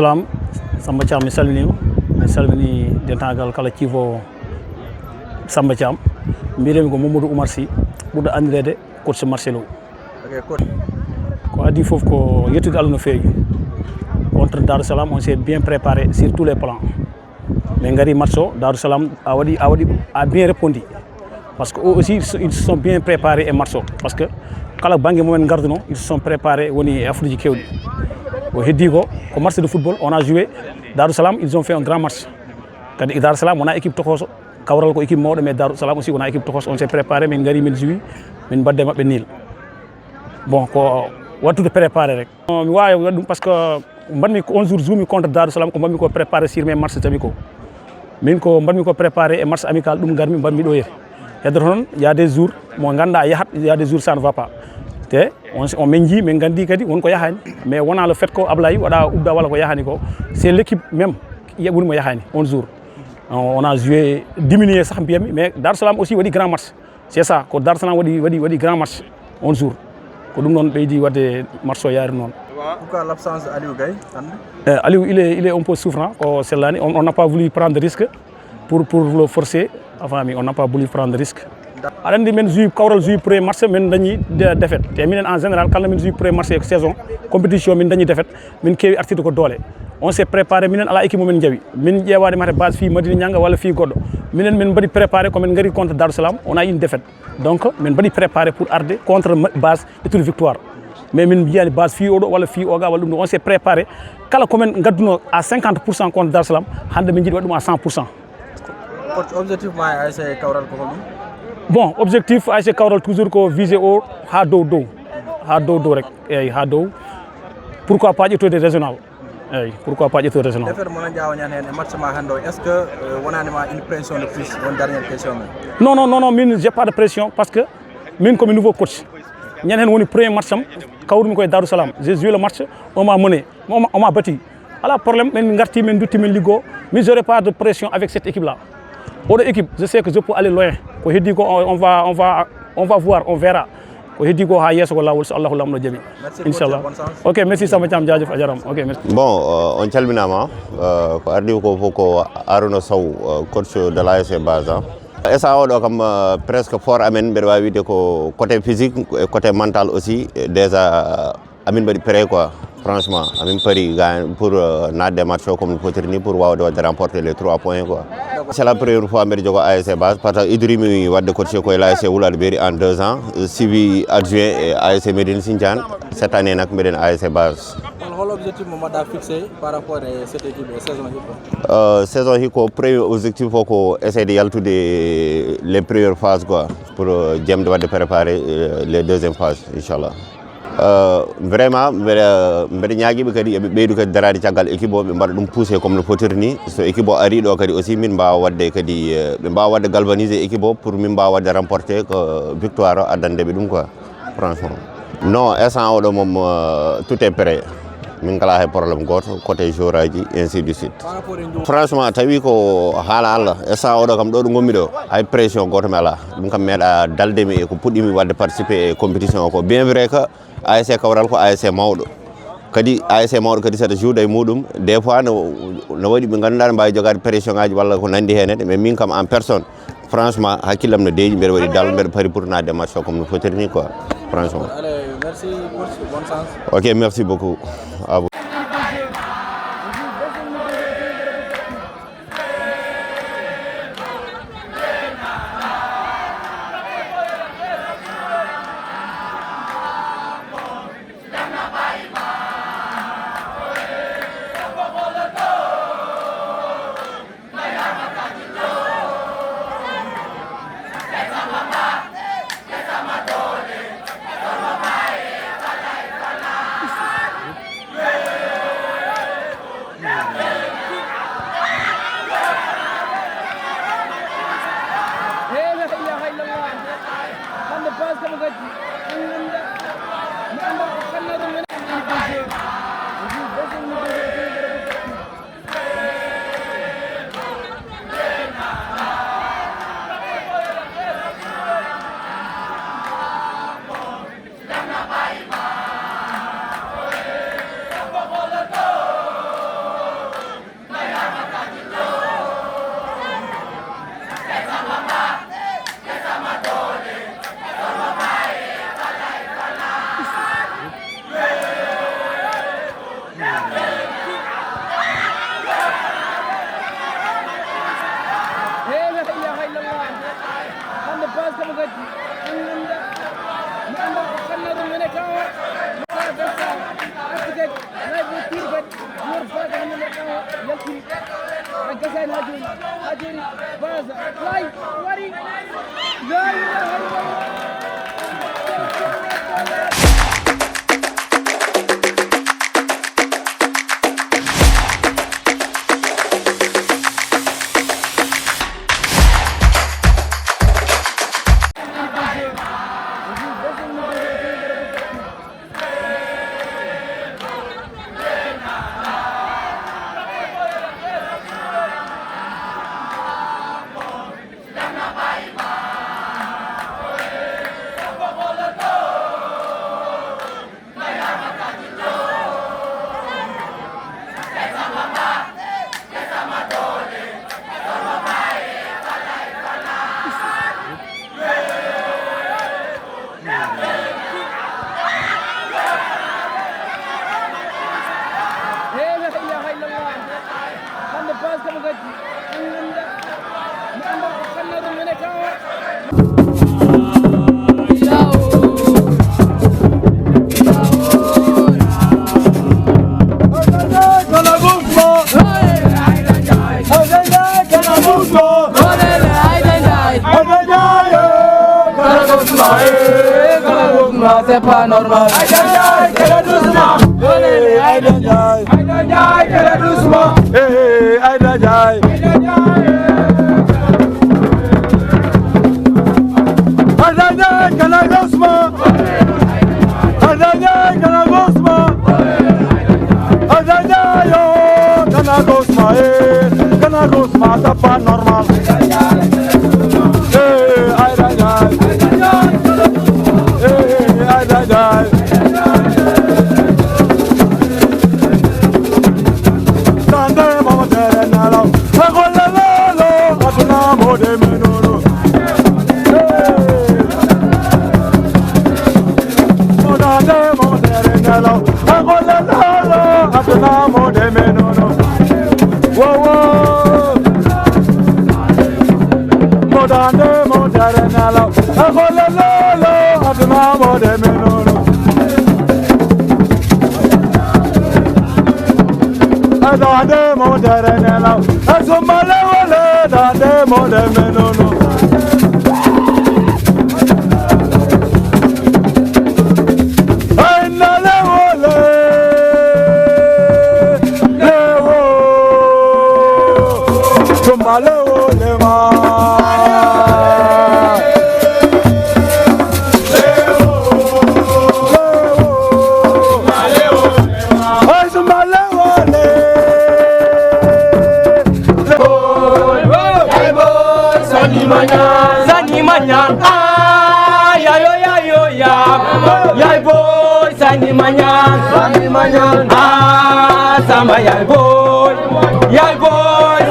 Salam, Samba Thiam mi salmini dentagal kala civo Samba Thiam mbiremi ko Mamadou Oumar Sy ɓurɗo andirede coach Marcelo. Ko adi fof ko yettude Allah no feewi. Contre Darou Salam on s'est bien préparé sur tous les plans. Mais ngari match o Darou Salam a bien répondu parce que eux aussi ils se sont bien préparés et match o parce que kala banggue momen garduno ils se sont préparés woni afruji kewɗi. Au heddi ko match de football on a joué Darou Salam ils ont fait un grand match. Kadi Darou Salam on a équipe tokoso kawral ko équipe mawɗo mais Darou Salam aussi on a équipe tokoso on s'est préparé min ngari min joui min badde mabɓe nil. Bon ko wattude préparé rek. Mi wawi waɗ ɗum parce que mbanmi ko 11 jours joumi contre Darou Salam ko mbanmi ko préparé sur mes matchs tawi ko min ko mbanmi ko préparé e match amical ɗum garmi mbanmi ɗo yete heddoto noon y a des jours mo ganduɗa yahat y a des jours ça ne va pas te on min jii min gandi kadi wonko yahani mais wona le fait ko Ablaye waɗa ubda walla ko yahani ko c'est l'équipe même ɓuuri mo yahani on jour on a joué diminué sah mbiyami mais Darou Salam aussi waɗi grand match c'est ça ko Darou Salam waɗi grand match on jour ko ɗum noon ɓeydi wadde match o yaari noon. Pourquoi l'absence d'Aliou Gaye? Aliou il est un peu souffrant ko sellani on n'a pas voulu prendre de risque pour le forcer enfin on n'a pas voulu prendre de risque. aɗa andi min jouyi kawral jouyi premier match min dañi défaite te minen en général kala min jouyi premier match e saison compétition min dañi défaite min kewi artirde ko doole on s'est préparé minen ala équipe momin jawi min ƴewade mate base fi Madina Nianga walla fi goɗɗo minen min mbaɗi préparé komin gari contre Darou Salam on a une défaite donc min mbaɗi préparé pour arde contre base étoile victoire mais min mbiyani base fi oɗo walla fi oga walla ɗum on s'est préparé kala komin gadduno à 50% contre Darou Salam hande min jiiɗi waɗ ɗum à 100%. Coach objectif ma ASC Kawral ko holɗum? Bon objectif ASC Kawral toujours ko visé o ha dow rek eyyi ha dow pourquoi pas ƴettude régional eyyi pourquoi pas ƴettude régional. Défaite mo jawañan hen e match ma hande o est ce que wonanima une pression de plus on dernière question men? Non min j'ai pas de pression parce que min komi nouveau coach ñan hen woni premier match am kawrumi koye Darou Salam j'ai joué le match on m'a mené on m'a battu ala problème min garti min dutti min liggo min j'aurai pas de pression avec cette équipe là. Autre équipe je sais que je peux aller loin ko heddi ko on va voir on verra ko heddi ko ha yesso ko lawol so Allahu lamɗo jaaɓi inchallah. Ok merci Samba Thiam jaajef a jarama ok merci. Bon on calminama ko ardi ko fof ko Arouna Sow coach de l'ASC Base. Essa oɗo kam presque fort amen mbeɗa wawi wide ko côté physique et côté mental aussi déjà amin mbaɗi prêt quoi franchement amin pari pour nadde match o comme fotiri ni pour wawde wadde remporter les 3 points quoi. C'est la première fois mbeɗa jogo ASC Base par ce que idrimi wadde coaché koye l'ASC Wulade Beri en 2 ans suivi adjoint et ASC Médine Sindiane cette année nak mbeɗen ASC Base. Quel objectif mo mbaɗɗa fixé par rapport à cette équipe et saison hikko? Saison hikko premier objectif ko essayer de yaltude les premières phases quoi pour jemde wadde préparer les deuxième phases inchallah. Vraiment mbeɗa ñaaguiɓe kadi eɓe ɓeydu kadi darade caggal équipe o ɓe mbaɗa ɗum poussé comme no fotiri ni so équipe o ari ɗo kadi aussi min mbawa wadde kadi ɓe mbawa wadde galvaniser équipe o pour min mbawa wadde remporter ko victoire o addandeɓe ɗum quoi franchement. Non instant oɗo moom tout est prêt min kala hay probléme goto côté jour aji ainsi de suite. Franchement tawi ko haala Allah instant oɗo kam ɗo ɗo gommi ɗo hay pression goto mi ala ɗum kam meeɗa daldemi e ko puɗɗimi wadde participer e compétition o ko bien vrai que ASC Kawral ko ASC mawɗo kadi ASC mawɗo kadi saɗa juuɗa e muɗum des fois no waɗi ɓe ganduɗa ne mbawi jogade pression ngaji walla ko nandi hen mais min kam en personne franchement hakkillam no deeƴi mbeɗa waɗi dal mbeɗa pari pour nadde match o comme no fotiri ni quoi franchement. Merci coach, bonne chance. Ok merci beaucoup à vous. C'est pas normal. Aïe, quelle doucement. Aïe, quelle doucement. Aïe, c'est pas normal. Samba yay boy,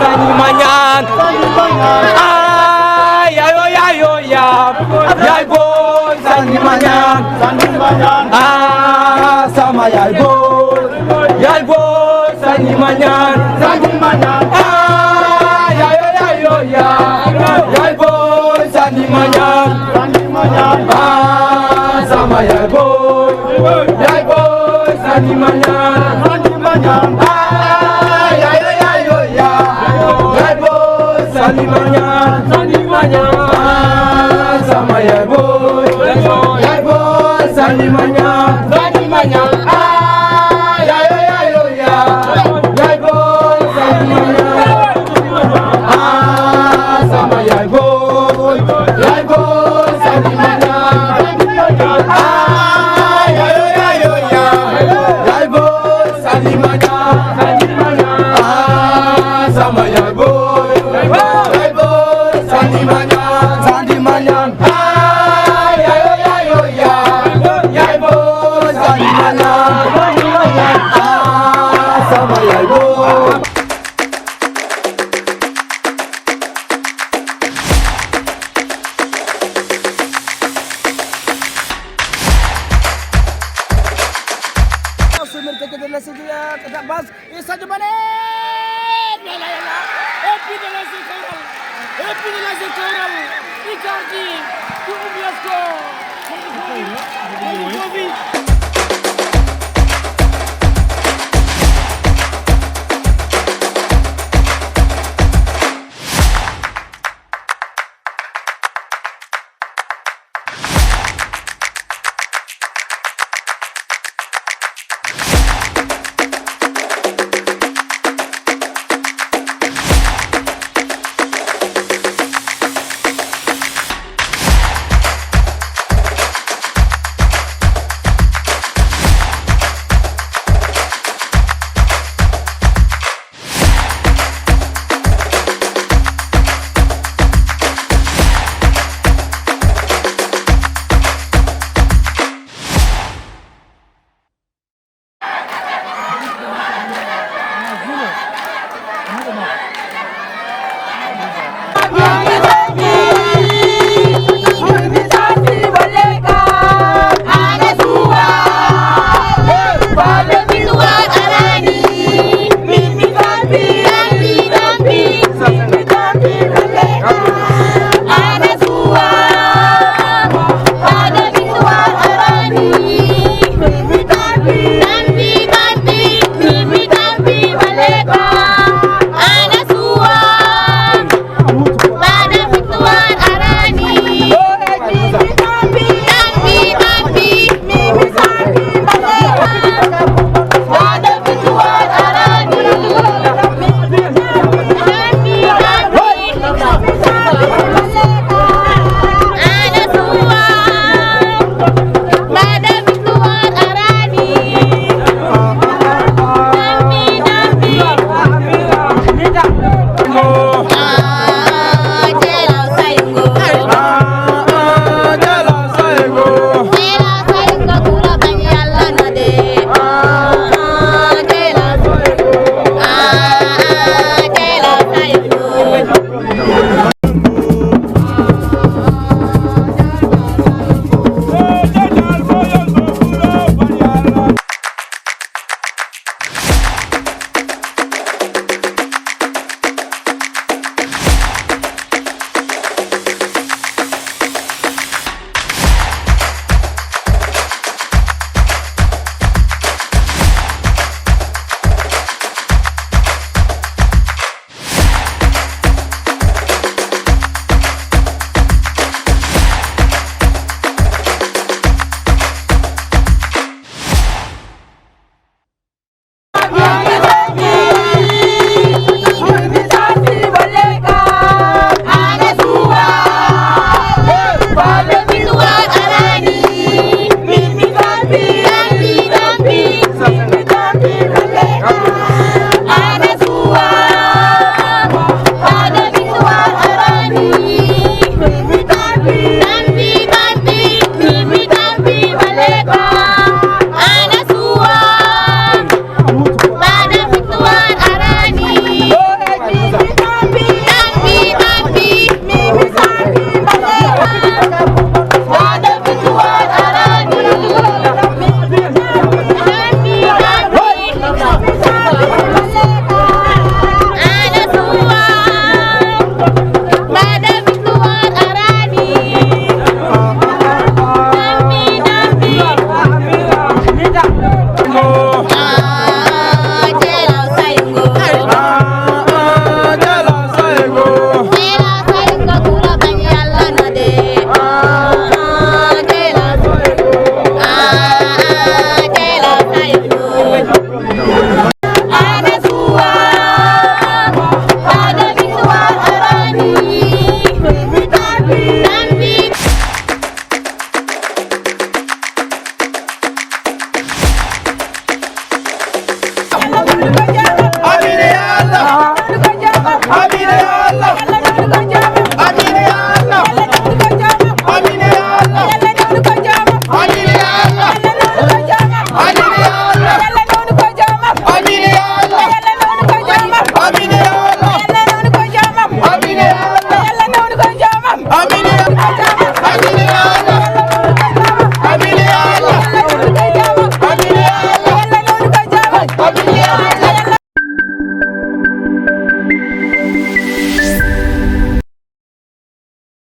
sani manyan. Yayo yay boy, sani manyan. Samba yay boy, sani manyan. Yayo yay boy, sani manyan. Samba yay boy, sani manyan. Yalla